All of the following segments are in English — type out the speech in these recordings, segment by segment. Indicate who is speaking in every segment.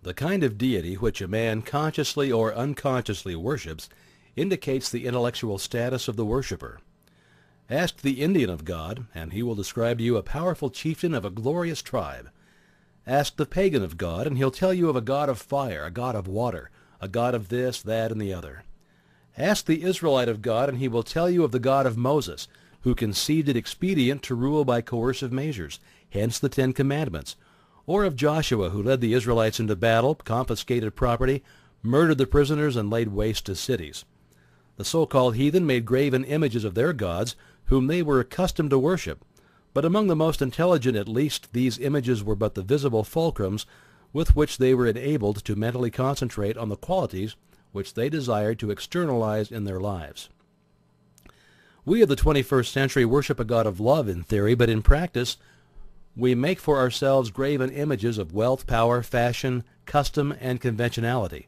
Speaker 1: The kind of deity which a man consciously or unconsciously worships indicates the intellectual status of the worshipper. Ask the Indian of God, and he will describe to you a powerful chieftain of a glorious tribe. Ask the pagan of God, and he'll tell you of a god of fire, a god of water, a god of this, that, and the other. Ask the Israelite of God, and he will tell you of the God of Moses, who conceived it expedient to rule by coercive measures, hence the 10 Commandments, or of Joshua, who led the Israelites into battle, confiscated property, murdered the prisoners, and laid waste to cities. The so-called heathen made graven images of their gods, whom they were accustomed to worship, but among the most intelligent at least these images were but the visible fulcrums with which they were enabled to mentally concentrate on the qualities which they desired to externalize in their lives. We of the 21st century worship a God of love in theory, but in practice we make for ourselves graven images of wealth, power, fashion, custom, and conventionality.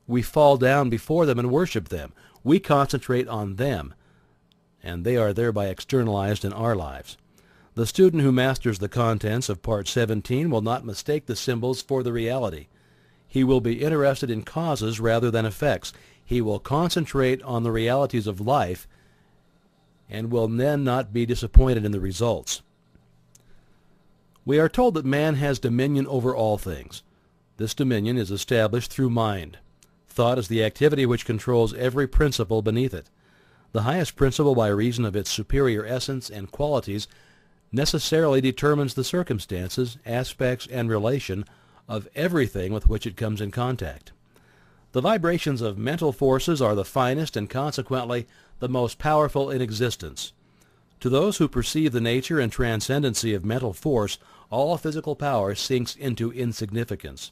Speaker 1: We fall down before them and worship them. We concentrate on them, and they are thereby externalized in our lives. The student who masters the contents of Part 17 will not mistake the symbols for the reality. He will be interested in causes rather than effects. He will concentrate on the realities of life and will then not be disappointed in the results. We are told that man has dominion over all things. This dominion is established through mind. Thought is the activity which controls every principle beneath it. The highest principle, by reason of its superior essence and qualities, necessarily determines the circumstances, aspects, and relation of everything with which it comes in contact. The vibrations of mental forces are the finest and consequently the most powerful in existence. To those who perceive the nature and transcendency of mental force, all physical power sinks into insignificance.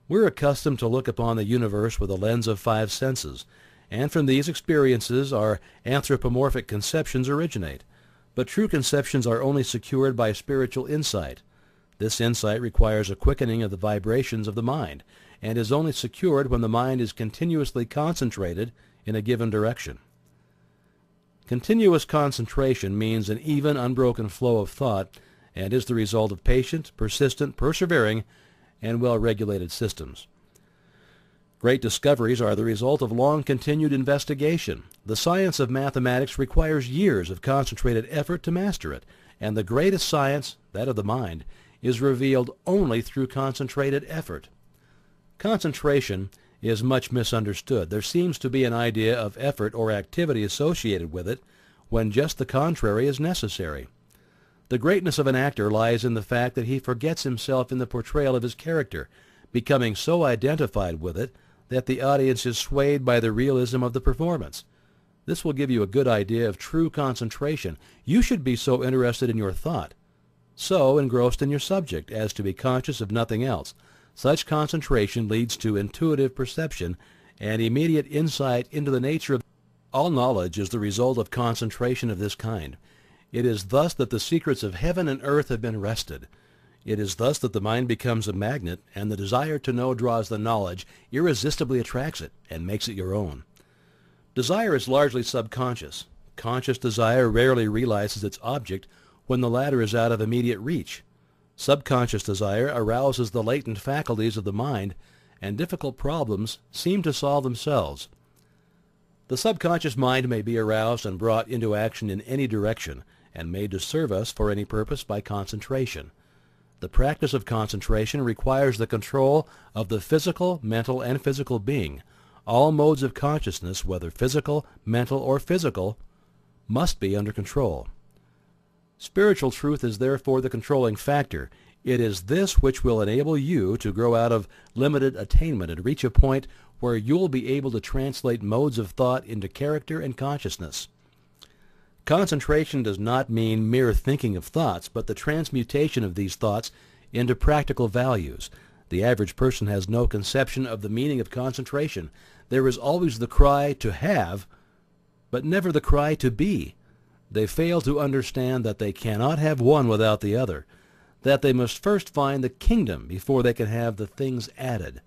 Speaker 1: We're accustomed to look upon the universe with a lens of 5 senses, and from these experiences our anthropomorphic conceptions originate. But true conceptions are only secured by spiritual insight. This insight requires a quickening of the vibrations of the mind, and is only secured when the mind is continuously concentrated in a given direction. Continuous concentration means an even, unbroken flow of thought, and is the result of patient, persistent, persevering, and well-regulated systems. Great discoveries are the result of long-continued investigation. The science of mathematics requires years of concentrated effort to master it, and the greatest science, that of the mind, is revealed only through concentrated effort. Concentration is much misunderstood. There seems to be an idea of effort or activity associated with it, when just the contrary is necessary. The greatness of an actor lies in the fact that he forgets himself in the portrayal of his character, becoming so identified with it that the audience is swayed by the realism of the performance. This will give you a good idea of true concentration. You should be so interested in your thought, so engrossed in your subject, as to be conscious of nothing else. Such concentration leads to intuitive perception and immediate insight into the nature of all knowledge is the result of concentration of this kind. It is thus that the secrets of heaven and earth have been wrested. It is thus that the mind becomes a magnet, and the desire to know draws the knowledge, irresistibly attracts it, and makes it your own. Desire is largely subconscious. Conscious desire rarely realizes its object when the latter is out of immediate reach. Subconscious desire arouses the latent faculties of the mind, and difficult problems seem to solve themselves. The subconscious mind may be aroused and brought into action in any direction, and made to serve us for any purpose by concentration. The practice of concentration requires the control of the physical, mental, and physical being. All modes of consciousness, whether physical, mental, or physical, must be under control. Spiritual truth is therefore the controlling factor. It is this which will enable you to grow out of limited attainment and reach a point where you will be able to translate modes of thought into character and consciousness. Concentration does not mean mere thinking of thoughts, but the transmutation of these thoughts into practical values. The average person has no conception of the meaning of concentration. There is always the cry to have, but never the cry to be. They fail to understand that they cannot have one without the other, that they must first find the kingdom before they can have the things added.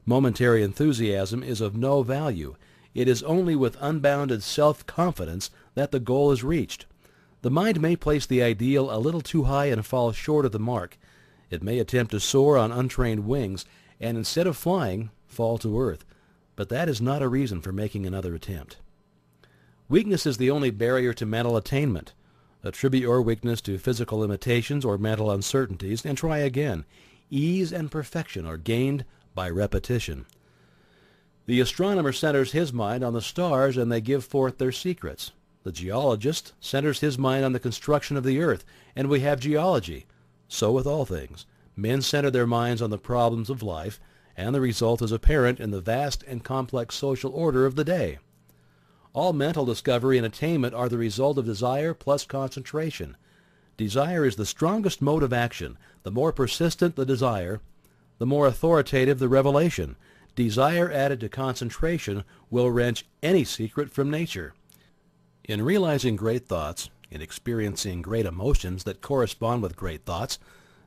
Speaker 1: Momentary enthusiasm is of no value. It is only with unbounded self-confidence that the goal is reached. The mind may place the ideal a little too high and fall short of the mark. It may attempt to soar on untrained wings, and instead of flying, fall to earth. But that is not a reason for making another attempt. Weakness is the only barrier to mental attainment. Attribute your weakness to physical limitations or mental uncertainties and try again. Ease and perfection are gained by repetition. The astronomer centers his mind on the stars and they give forth their secrets. The geologist centers his mind on the construction of the earth, and we have geology. So with all things. Men center their minds on the problems of life, and the result is apparent in the vast and complex social order of the day. All mental discovery and attainment are the result of desire plus concentration. Desire is the strongest mode of action. The more persistent the desire, the more authoritative the revelation. Desire added to concentration will wrench any secret from nature. In realizing great thoughts, in experiencing great emotions that correspond with great thoughts,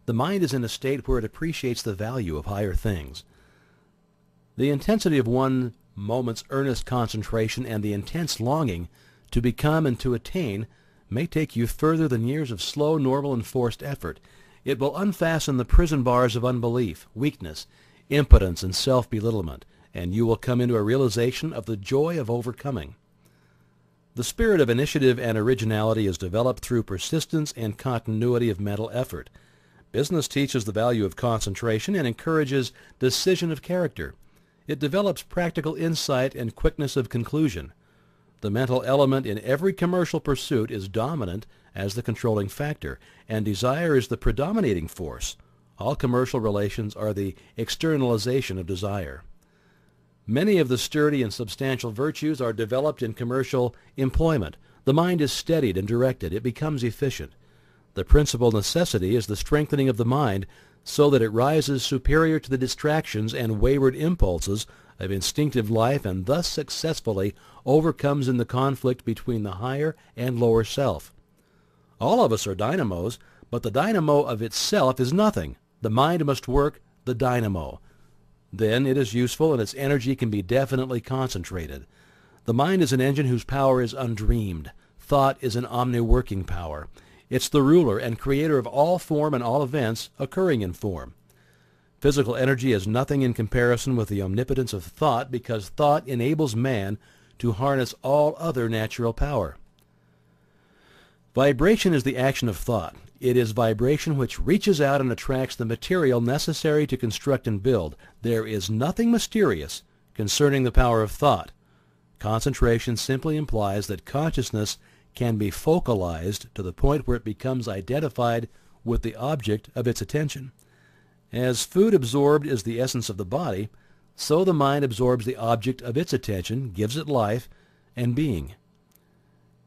Speaker 1: the mind is in a state where it appreciates the value of higher things. The intensity of one moment's earnest concentration and the intense longing to become and to attain may take you further than years of slow, normal, and forced effort. It will unfasten the prison bars of unbelief, weakness, impotence, and self-belittlement, and you will come into a realization of the joy of overcoming. The spirit of initiative and originality is developed through persistence and continuity of mental effort. Business teaches the value of concentration and encourages decision of character. It develops practical insight and quickness of conclusion. The mental element in every commercial pursuit is dominant as the controlling factor, and desire is the predominating force. All commercial relations are the externalization of desire. Many of the sturdy and substantial virtues are developed in commercial employment. The mind is steadied and directed. It becomes efficient. The principal necessity is the strengthening of the mind so that it rises superior to the distractions and wayward impulses of instinctive life and thus successfully overcomes in the conflict between the higher and lower self. All of us are dynamos, but the dynamo of itself is nothing. The mind must work the dynamo. Then it is useful and its energy can be definitely concentrated. The mind is an engine whose power is undreamed. Thought is an omni-working power. It's the ruler and creator of all form and all events occurring in form. Physical energy is nothing in comparison with the omnipotence of thought because thought enables man to harness all other natural power. Vibration is the action of thought. It is vibration which reaches out and attracts the material necessary to construct and build. There is nothing mysterious concerning the power of thought. Concentration simply implies that consciousness can be focalized to the point where it becomes identified with the object of its attention. As food absorbed is the essence of the body, so the mind absorbs the object of its attention, gives it life and being.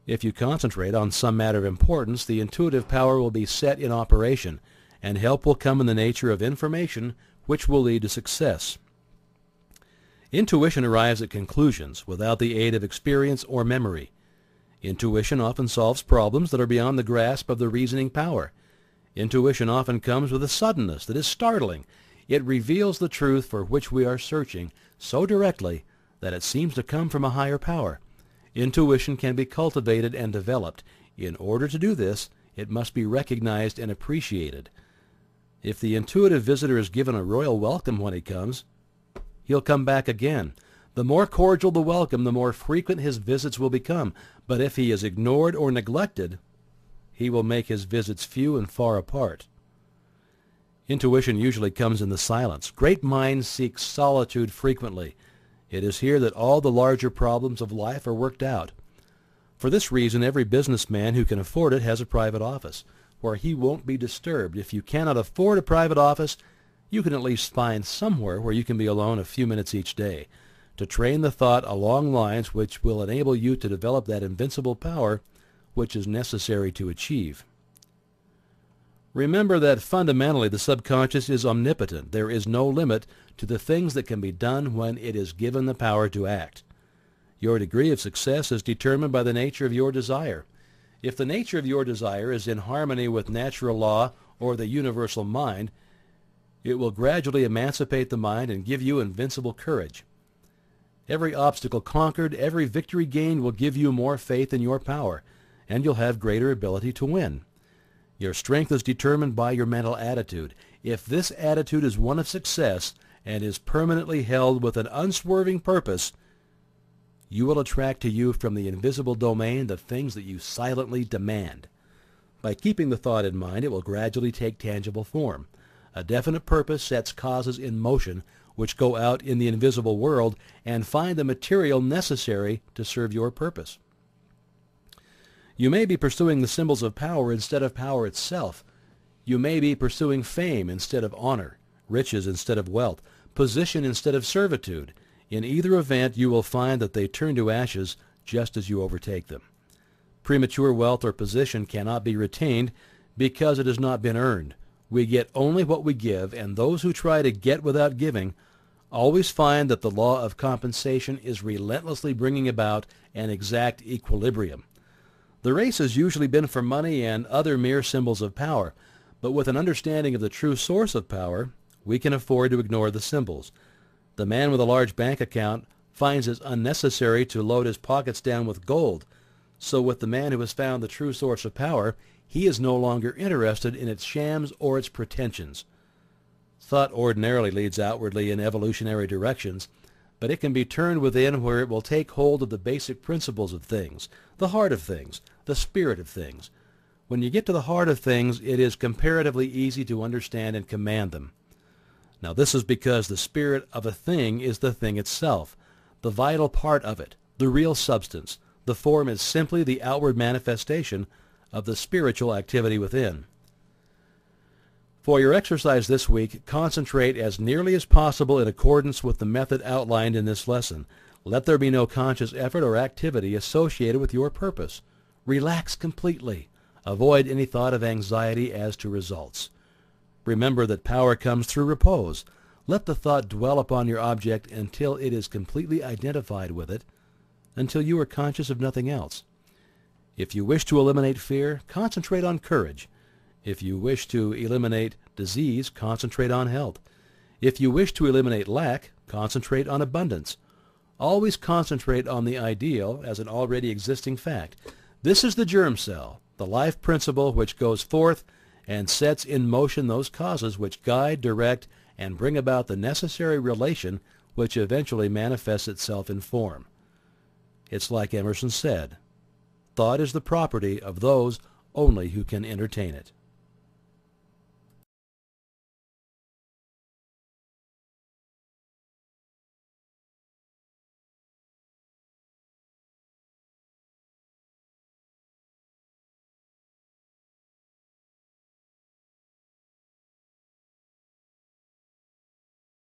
Speaker 1: If you concentrate on some matter of importance, the intuitive power will be set in operation, and help will come in the nature of information which will lead to success. Intuition arrives at conclusions without the aid of experience or memory. Intuition often solves problems that are beyond the grasp of the reasoning power. Intuition often comes with a suddenness that is startling. It reveals the truth for which we are searching so directly that it seems to come from a higher power. Intuition can be cultivated and developed. In order to do this, it must be recognized and appreciated. If the intuitive visitor is given a royal welcome when he comes, he'll come back again. The more cordial the welcome, the more frequent his visits will become. But if he is ignored or neglected, he will make his visits few and far apart. Intuition usually comes in the silence. Great minds seek solitude frequently. It is here that all the larger problems of life are worked out. For this reason, every businessman who can afford it has a private office, where he won't be disturbed. If you cannot afford a private office, you can at least find somewhere where you can be alone a few minutes each day, to train the thought along lines which will enable you to develop that invincible power which is necessary to achieve. Remember that fundamentally the subconscious is omnipotent. There is no limit to the things that can be done when it is given the power to act. Your degree of success is determined by the nature of your desire. If the nature of your desire is in harmony with natural law or the universal mind, it will gradually emancipate the mind and give you invincible courage. Every obstacle conquered, every victory gained will give you more faith in your power, and you'll have greater ability to win. Your strength is determined by your mental attitude. If this attitude is one of success, and is permanently held with an unswerving purpose, you will attract to you from the invisible domain the things that you silently demand. By keeping the thought in mind, it will gradually take tangible form. A definite purpose sets causes in motion which go out in the invisible world and find the material necessary to serve your purpose. You may be pursuing the symbols of power instead of power itself. You may be pursuing fame instead of honor, riches instead of wealth, position instead of servitude. In either event, you will find that they turn to ashes just as you overtake them. Premature wealth or position cannot be retained because it has not been earned. We get only what we give, and those who try to get without giving always find that the law of compensation is relentlessly bringing about an exact equilibrium. The race has usually been for money and other mere symbols of power, but with an understanding of the true source of power, we can afford to ignore the symbols. The man with a large bank account finds it unnecessary to load his pockets down with gold. So with the man who has found the true source of power, he is no longer interested in its shams or its pretensions. Thought ordinarily leads outwardly in evolutionary directions, but it can be turned within where it will take hold of the basic principles of things, the heart of things, the spirit of things. When you get to the heart of things, it is comparatively easy to understand and command them. Now this is because the spirit of a thing is the thing itself, the vital part of it, the real substance. The form is simply the outward manifestation of the spiritual activity within. For your exercise this week, concentrate as nearly as possible in accordance with the method outlined in this lesson. Let there be no conscious effort or activity associated with your purpose. Relax completely. Avoid any thought of anxiety as to results. Remember that power comes through repose. Let the thought dwell upon your object until it is completely identified with it, until you are conscious of nothing else. If you wish to eliminate fear, concentrate on courage. If you wish to eliminate disease, concentrate on health. If you wish to eliminate lack, concentrate on abundance. Always concentrate on the ideal as an already existing fact. This is the germ cell, the life principle which goes forth and sets in motion those causes which guide, direct, and bring about the necessary relation which eventually manifests itself in form. It's like Emerson said, thought is the property of those only who can entertain it.